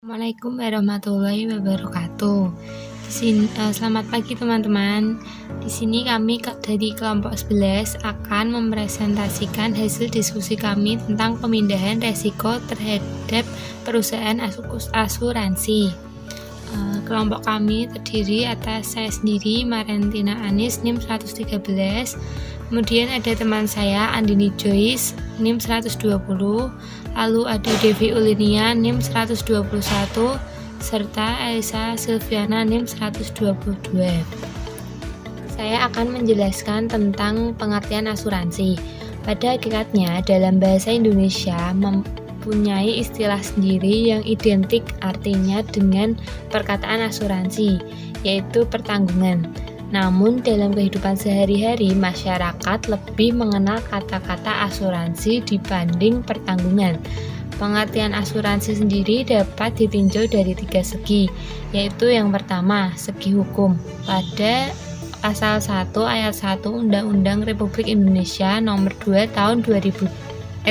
Assalamualaikum warahmatullahi wabarakatuh. Selamat pagi teman-teman. Di sini kami dari kelompok 11 akan mempresentasikan hasil diskusi kami tentang pemindahan resiko terhadap perusahaan asuransi. Kelompok kami terdiri atas saya sendiri, Marentina Anis, NIM 113. Kemudian ada teman saya, Andini Joyce, NIM 120. Lalu ada Devi Ulinia, NIM 121. Serta Elisa Silviana, NIM 122. Saya akan menjelaskan tentang pengertian asuransi. Pada hakikatnya, dalam bahasa Indonesia mempunyai istilah sendiri yang identik artinya dengan perkataan asuransi, yaitu pertanggungan. Namun dalam kehidupan sehari-hari, masyarakat lebih mengenal kata-kata asuransi dibanding pertanggungan. Pengertian asuransi sendiri dapat ditinjau dari 3 segi, yaitu yang pertama, segi hukum. Pada Pasal 1 Ayat 1 Undang-Undang Republik Indonesia Nomor 2 tahun 1992,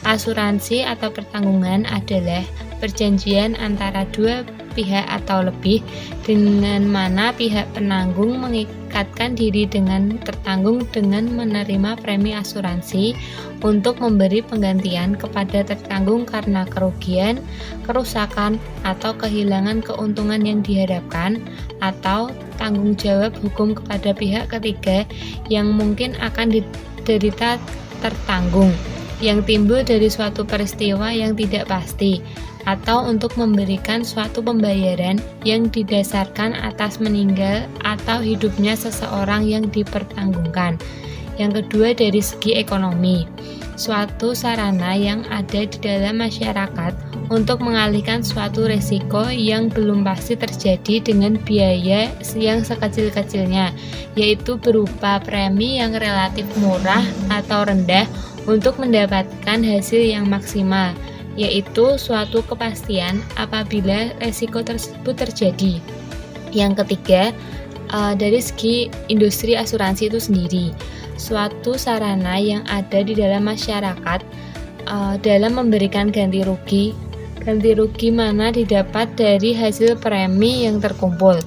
asuransi atau pertanggungan adalah perjanjian antara dua pihak atau lebih, dengan mana pihak penanggung mengikatkan diri dengan tertanggung dengan menerima premi asuransi untuk memberi penggantian kepada tertanggung karena kerugian, kerusakan, atau kehilangan keuntungan yang diharapkan, atau tanggung jawab hukum kepada pihak ketiga yang mungkin akan diderita tertanggung yang timbul dari suatu peristiwa yang tidak pasti, atau untuk memberikan suatu pembayaran yang didasarkan atas meninggal atau hidupnya seseorang yang dipertanggungkan. Yang kedua, dari segi ekonomi, suatu sarana yang ada di dalam masyarakat untuk mengalihkan suatu risiko yang belum pasti terjadi dengan biaya yang sekecil-kecilnya, yaitu berupa premi yang relatif murah atau rendah untuk mendapatkan hasil yang maksimal, yaitu suatu kepastian apabila risiko tersebut terjadi. Yang ketiga, dari segi industri asuransi itu sendiri, suatu sarana yang ada di dalam masyarakat dalam memberikan ganti rugi mana didapat dari hasil premi yang terkumpul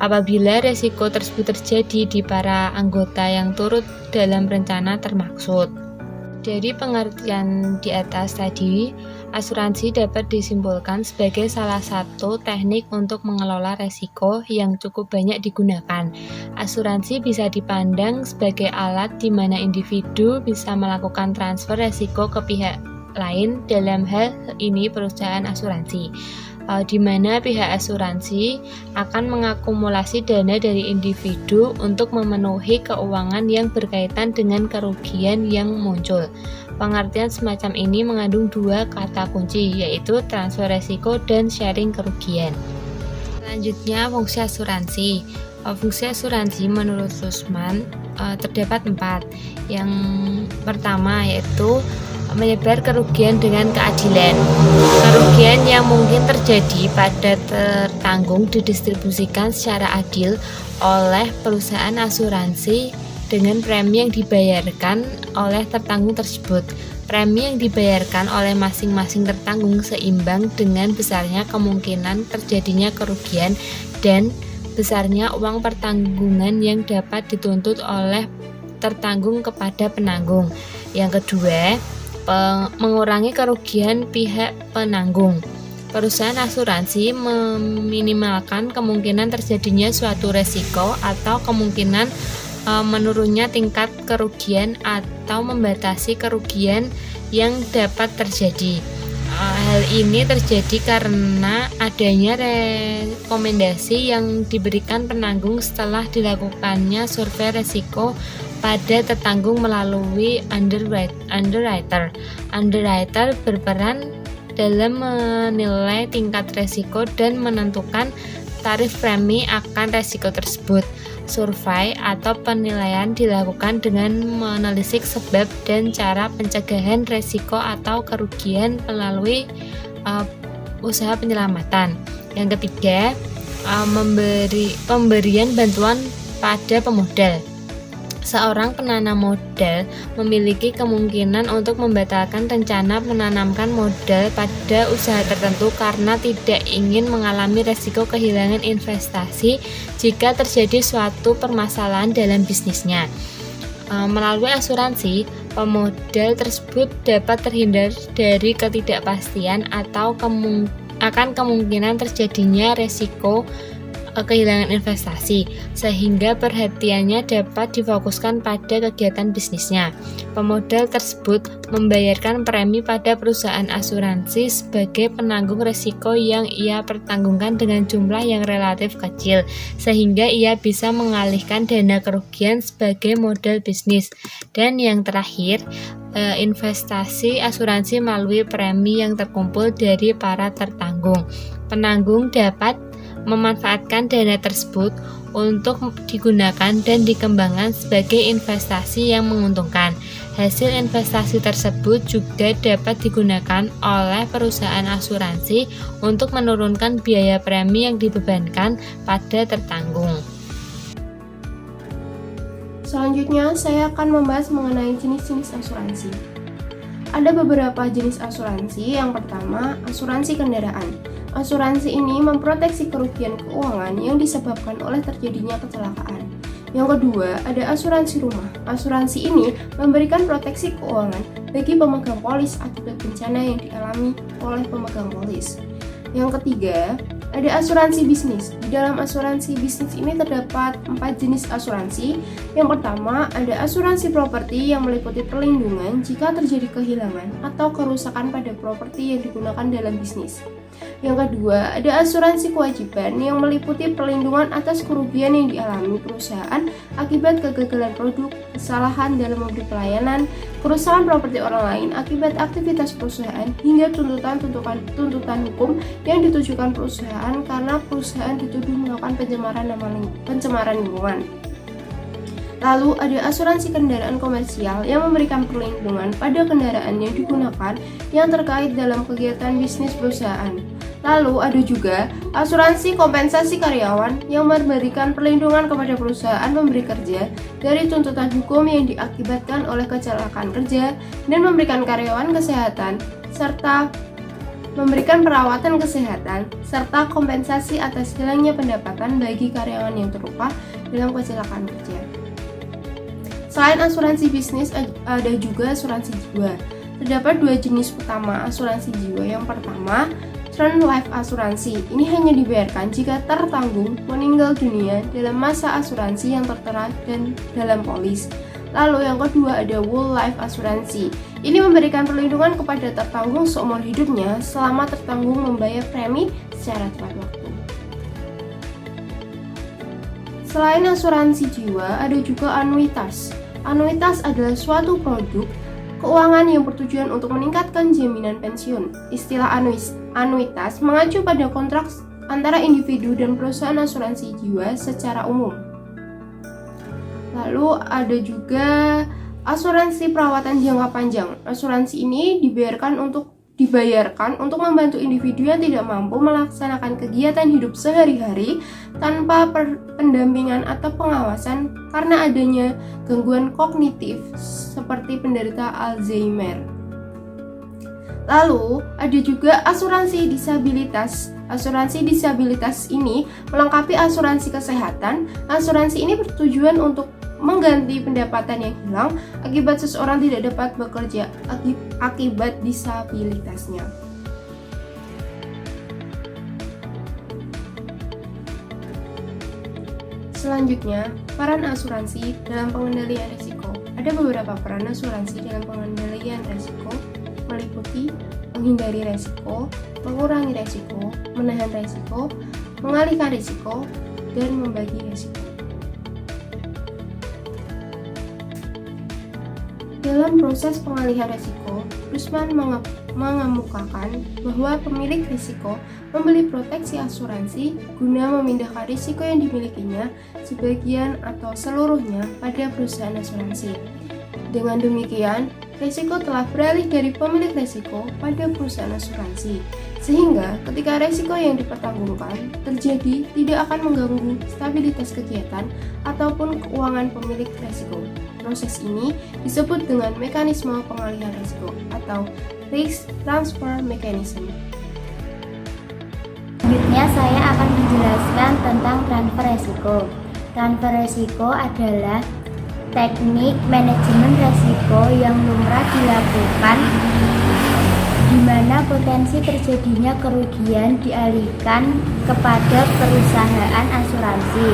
apabila risiko tersebut terjadi di para anggota yang turut dalam rencana termaksud. Dari pengertian di atas tadi, asuransi dapat disimpulkan sebagai salah satu teknik untuk mengelola risiko yang cukup banyak digunakan. Asuransi bisa dipandang sebagai alat di mana individu bisa melakukan transfer risiko ke pihak lain, dalam hal ini perusahaan asuransi, di mana pihak asuransi akan mengakumulasi dana dari individu untuk memenuhi keuangan yang berkaitan dengan kerugian yang muncul. Pengertian semacam ini mengandung 2 kata kunci, yaitu transfer risiko dan sharing kerugian. Selanjutnya, fungsi asuransi. Fungsi asuransi menurut Susman terdapat 4. Yang pertama yaitu menyebar kerugian dengan keadilan. Kerugian yang mungkin terjadi pada tertanggung didistribusikan secara adil oleh perusahaan asuransi dengan premi yang dibayarkan oleh tertanggung tersebut. Premi yang dibayarkan oleh masing-masing tertanggung seimbang dengan besarnya kemungkinan terjadinya kerugian dan besarnya uang pertanggungan yang dapat dituntut oleh tertanggung kepada penanggung. Yang kedua, mengurangi kerugian pihak penanggung. Perusahaan asuransi meminimalkan kemungkinan terjadinya suatu resiko atau kemungkinan menurunnya tingkat kerugian atau membatasi kerugian yang dapat terjadi. Hal ini terjadi karena adanya rekomendasi yang diberikan penanggung setelah dilakukannya survei risiko pada tertanggung melalui underwriter. Underwriter berperan dalam menilai tingkat risiko dan menentukan tarif premi akan risiko tersebut. Survei atau penilaian dilakukan dengan menelisik sebab dan cara pencegahan risiko atau kerugian melalui usaha penyelamatan. Yang ketiga, pemberian bantuan pada pemodal. Seorang penanam modal memiliki kemungkinan untuk membatalkan rencana menanamkan modal pada usaha tertentu karena tidak ingin mengalami resiko kehilangan investasi jika terjadi suatu permasalahan dalam bisnisnya. Melalui asuransi, pemodal tersebut dapat terhindar dari ketidakpastian atau akan kemungkinan terjadinya resiko kehilangan investasi, sehingga perhatiannya dapat difokuskan pada kegiatan bisnisnya. Pemodal tersebut membayarkan premi pada perusahaan asuransi sebagai penanggung risiko yang ia pertanggungkan dengan jumlah yang relatif kecil, sehingga ia bisa mengalihkan dana kerugian sebagai modal bisnis. Dan yang terakhir, investasi asuransi melalui premi yang terkumpul dari para tertanggung. Penanggung dapat memanfaatkan dana tersebut untuk digunakan dan dikembangkan sebagai investasi yang menguntungkan. Hasil investasi tersebut juga dapat digunakan oleh perusahaan asuransi untuk menurunkan biaya premi yang dibebankan pada tertanggung. Selanjutnya, saya akan membahas mengenai jenis-jenis asuransi. Ada beberapa jenis asuransi. Yang pertama, asuransi kendaraan. Asuransi ini memproteksi kerugian keuangan yang disebabkan oleh terjadinya kecelakaan. Yang kedua, ada asuransi rumah. Asuransi ini memberikan proteksi keuangan bagi pemegang polis akibat bencana yang dialami oleh pemegang polis. Yang ketiga, ada asuransi bisnis. Di dalam asuransi bisnis ini terdapat 4 jenis asuransi. Yang pertama, ada asuransi properti yang meliputi perlindungan jika terjadi kehilangan atau kerusakan pada properti yang digunakan dalam bisnis. Yang kedua, ada asuransi kewajiban yang meliputi perlindungan atas kerugian yang dialami perusahaan akibat kegagalan produk, kesalahan dalam memberi pelayanan, kerusakan properti orang lain akibat aktivitas perusahaan, hingga tuntutan hukum yang ditujukan perusahaan karena perusahaan dituduh melakukan pencemaran lingkungan. Lalu ada asuransi kendaraan komersial yang memberikan perlindungan pada kendaraan yang digunakan yang terkait dalam kegiatan bisnis perusahaan. Lalu ada juga asuransi kompensasi karyawan yang memberikan perlindungan kepada perusahaan pemberi kerja dari tuntutan hukum yang diakibatkan oleh kecelakaan kerja dan memberikan karyawan kesehatan serta memberikan perawatan kesehatan serta kompensasi atas hilangnya pendapatan bagi karyawan yang terluka dalam kecelakaan kerja. Selain asuransi bisnis, ada juga asuransi jiwa. Terdapat 2 jenis utama asuransi jiwa. Yang pertama, term life asuransi. Ini hanya dibayarkan jika tertanggung meninggal dunia dalam masa asuransi yang tertera dan dalam polis. Lalu yang kedua ada whole life asuransi. Ini memberikan perlindungan kepada tertanggung seumur hidupnya selama tertanggung membayar premi secara tepat waktu. Selain asuransi jiwa, ada juga anuitas. Anuitas adalah suatu produk keuangan yang bertujuan untuk meningkatkan jaminan pensiun. Istilah anuitas mengacu pada kontrak antara individu dan perusahaan asuransi jiwa secara umum. Lalu ada juga asuransi perawatan jangka panjang. Asuransi ini dibayarkan untuk membantu individu yang tidak mampu melaksanakan kegiatan hidup sehari-hari tanpa pendampingan atau pengawasan karena adanya gangguan kognitif seperti penderita Alzheimer. Lalu ada juga asuransi disabilitas. Asuransi disabilitas ini melengkapi asuransi kesehatan. Asuransi ini bertujuan untuk mengganti pendapatan yang hilang akibat seseorang tidak dapat bekerja akibat disabilitasnya. Selanjutnya, peran asuransi dalam pengendalian risiko. Ada beberapa peran asuransi dalam pengendalian risiko, meliputi menghindari risiko, mengurangi risiko, menahan risiko, mengalihkan risiko, dan membagi risiko. Dalam proses pengalihan risiko, Rusman mengemukakan bahwa pemilik risiko membeli proteksi asuransi guna memindahkan risiko yang dimilikinya sebagian atau seluruhnya pada perusahaan asuransi. Dengan demikian, risiko telah beralih dari pemilik risiko pada perusahaan asuransi, Sehingga ketika resiko yang dipertanggungkan terjadi tidak akan mengganggu stabilitas kegiatan ataupun keuangan pemilik resiko. Proses ini disebut dengan mekanisme pengalihan risiko atau risk transfer mechanism. Selanjutnya saya akan menjelaskan tentang transfer resiko. Transfer resiko adalah teknik manajemen resiko yang lumrah dilakukan di mana potensi terjadinya kerugian dialihkan kepada perusahaan asuransi.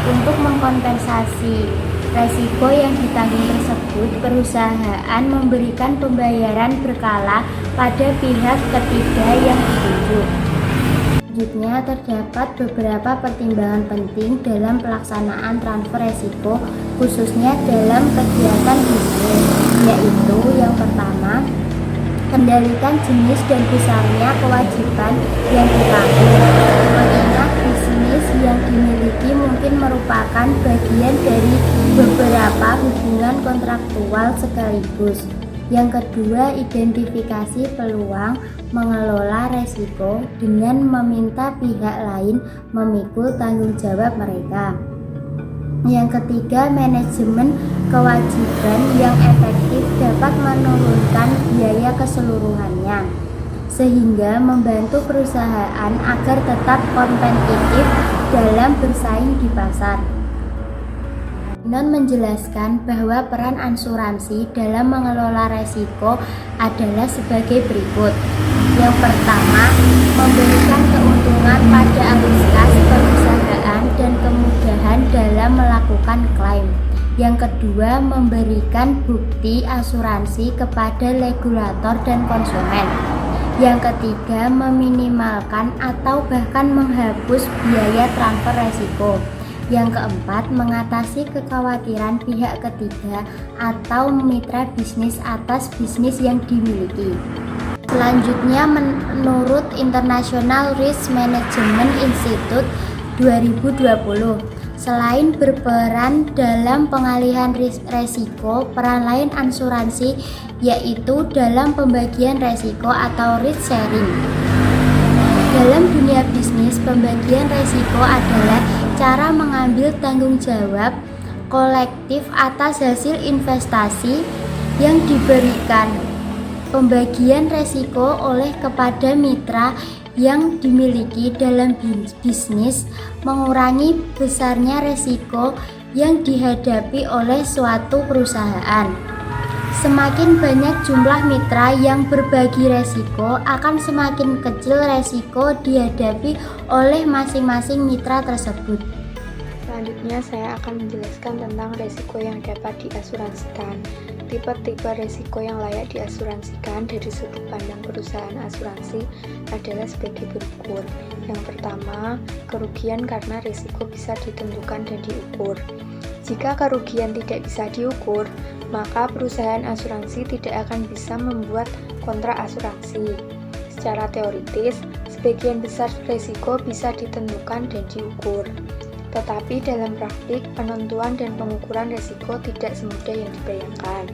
Untuk mengkompensasi resiko yang ditanggung tersebut, perusahaan memberikan pembayaran berkala pada pihak ketiga yang ditunjuk. Selanjutnya, terdapat beberapa pertimbangan penting dalam pelaksanaan transfer resiko, khususnya dalam kegiatan bisnis, yaitu yang pertama, kendalikan jenis dan besarnya kewajiban yang ditanggung. Mengingat bisnis yang dimiliki mungkin merupakan bagian dari beberapa hubungan kontraktual sekaligus. Yang kedua, identifikasi peluang mengelola resiko dengan meminta pihak lain memikul tanggung jawab mereka. Yang ketiga, manajemen kewajiban yang efektif dapat menurunkan biaya keseluruhannya, sehingga membantu perusahaan agar tetap kompetitif dalam bersaing di pasar. Non menjelaskan bahwa peran asuransi dalam mengelola resiko adalah sebagai berikut. Yang pertama, memberikan keuntungan pada arus kas perusahaan dan kemudahan dalam melakukan klaim. Yang kedua, memberikan bukti asuransi kepada regulator dan konsumen. Yang ketiga, meminimalkan atau bahkan menghapus biaya transfer resiko. Yang keempat, mengatasi kekhawatiran pihak ketiga atau mitra bisnis atas bisnis yang dimiliki. Selanjutnya, menurut International Risk Management Institute 2020, selain berperan dalam pengalihan resiko, peran lain asuransi yaitu dalam pembagian resiko atau risk sharing. Dalam dunia bisnis, pembagian resiko adalah cara mengambil tanggung jawab kolektif atas hasil investasi yang diberikan. Pembagian resiko oleh kepada mitra yang dimiliki dalam bisnis mengurangi besarnya resiko yang dihadapi oleh suatu perusahaan. Semakin banyak jumlah mitra yang berbagi resiko, akan semakin kecil resiko dihadapi oleh masing-masing mitra tersebut. Selanjutnya saya akan menjelaskan tentang resiko yang dapat diasuransikan. Tipe-tipe resiko yang layak diasuransikan dari sudut pandang perusahaan asuransi adalah sebagai berukur. Yang pertama, kerugian karena resiko bisa ditentukan dan diukur. Jika kerugian tidak bisa diukur, maka perusahaan asuransi tidak akan bisa membuat kontrak asuransi. Secara teoritis, sebagian besar resiko bisa ditentukan dan diukur. Tetapi dalam praktik, penentuan dan pengukuran resiko tidak semudah yang dibayangkan.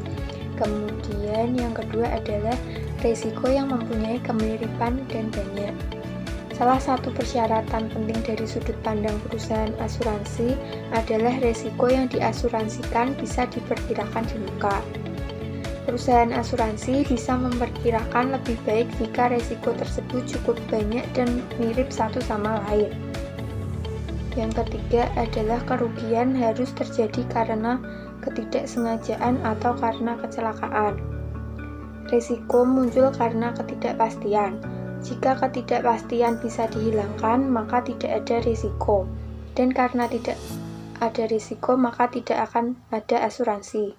Kemudian yang kedua adalah resiko yang mempunyai kemiripan dan banyak. Salah satu persyaratan penting dari sudut pandang perusahaan asuransi adalah resiko yang diasuransikan bisa diperkirakan di muka. Perusahaan asuransi bisa memperkirakan lebih baik jika resiko tersebut cukup banyak dan mirip satu sama lain. Yang ketiga adalah kerugian harus terjadi karena ketidaksengajaan atau karena kecelakaan. Risiko muncul karena ketidakpastian. Jika ketidakpastian bisa dihilangkan, maka tidak ada risiko. Dan karena tidak ada risiko, maka tidak akan ada asuransi.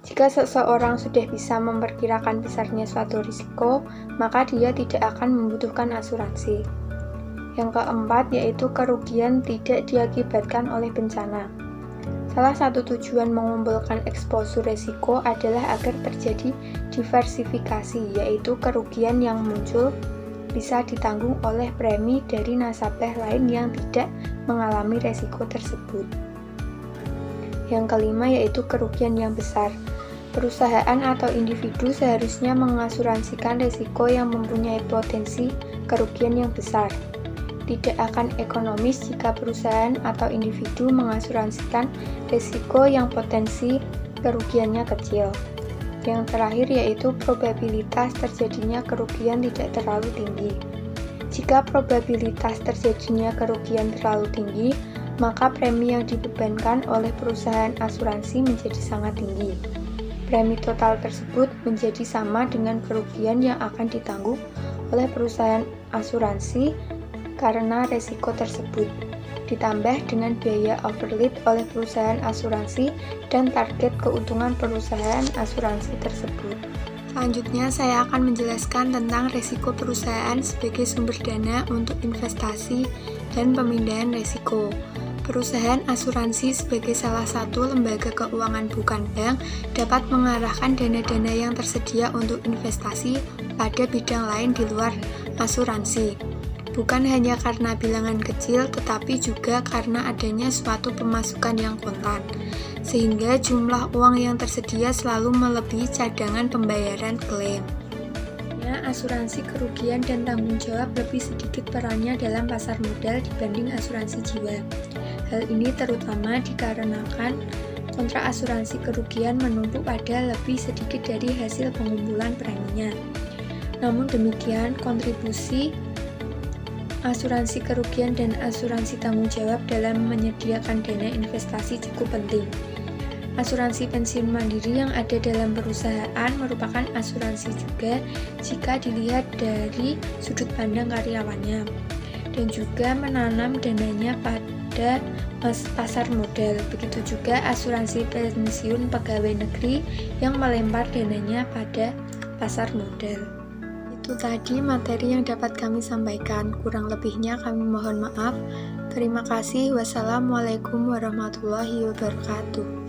Jika seseorang sudah bisa memperkirakan besarnya suatu risiko, maka dia tidak akan membutuhkan asuransi. Yang keempat yaitu kerugian tidak diakibatkan oleh bencana. Salah satu tujuan mengumpulkan eksposur risiko adalah agar terjadi diversifikasi, yaitu kerugian yang muncul bisa ditanggung oleh premi dari nasabah lain yang tidak mengalami resiko tersebut. Yang kelima yaitu kerugian yang besar. Perusahaan atau individu seharusnya mengasuransikan risiko yang mempunyai potensi kerugian yang besar. Tidak akan ekonomis jika perusahaan atau individu mengasuransikan risiko yang potensi kerugiannya kecil. Yang terakhir yaitu probabilitas terjadinya kerugian tidak terlalu tinggi. Jika probabilitas terjadinya kerugian terlalu tinggi, maka premi yang dibebankan oleh perusahaan asuransi menjadi sangat tinggi. Premi total tersebut menjadi sama dengan kerugian yang akan ditanggung oleh perusahaan asuransi karena resiko tersebut, ditambah dengan biaya overlead oleh perusahaan asuransi dan target keuntungan perusahaan asuransi tersebut. Selanjutnya, saya akan menjelaskan tentang resiko perusahaan sebagai sumber dana untuk investasi dan pemindahan resiko. Perusahaan asuransi sebagai salah satu lembaga keuangan bukan bank dapat mengarahkan dana-dana yang tersedia untuk investasi pada bidang lain di luar asuransi. Bukan hanya karena bilangan kecil, tetapi juga karena adanya suatu pemasukan yang kontan, sehingga jumlah uang yang tersedia selalu melebihi cadangan pembayaran klaim. Asuransi kerugian dan tanggung jawab lebih sedikit perannya dalam pasar modal dibanding asuransi jiwa. Hal ini terutama dikarenakan kontrak asuransi kerugian menumpuk pada lebih sedikit dari hasil pengumpulan preminya. Namun demikian, kontribusi asuransi kerugian dan asuransi tanggung jawab dalam menyediakan dana investasi cukup penting. Asuransi pensiun mandiri yang ada dalam perusahaan merupakan asuransi juga jika dilihat dari sudut pandang karyawannya, dan juga menanam dananya pada pasar modal. Begitu juga asuransi pensiun pegawai negeri yang melempar dananya pada pasar modal. Itu tadi materi yang dapat kami sampaikan. Kurang lebihnya kami mohon maaf. Terima kasih. Wassalamualaikum warahmatullahi wabarakatuh.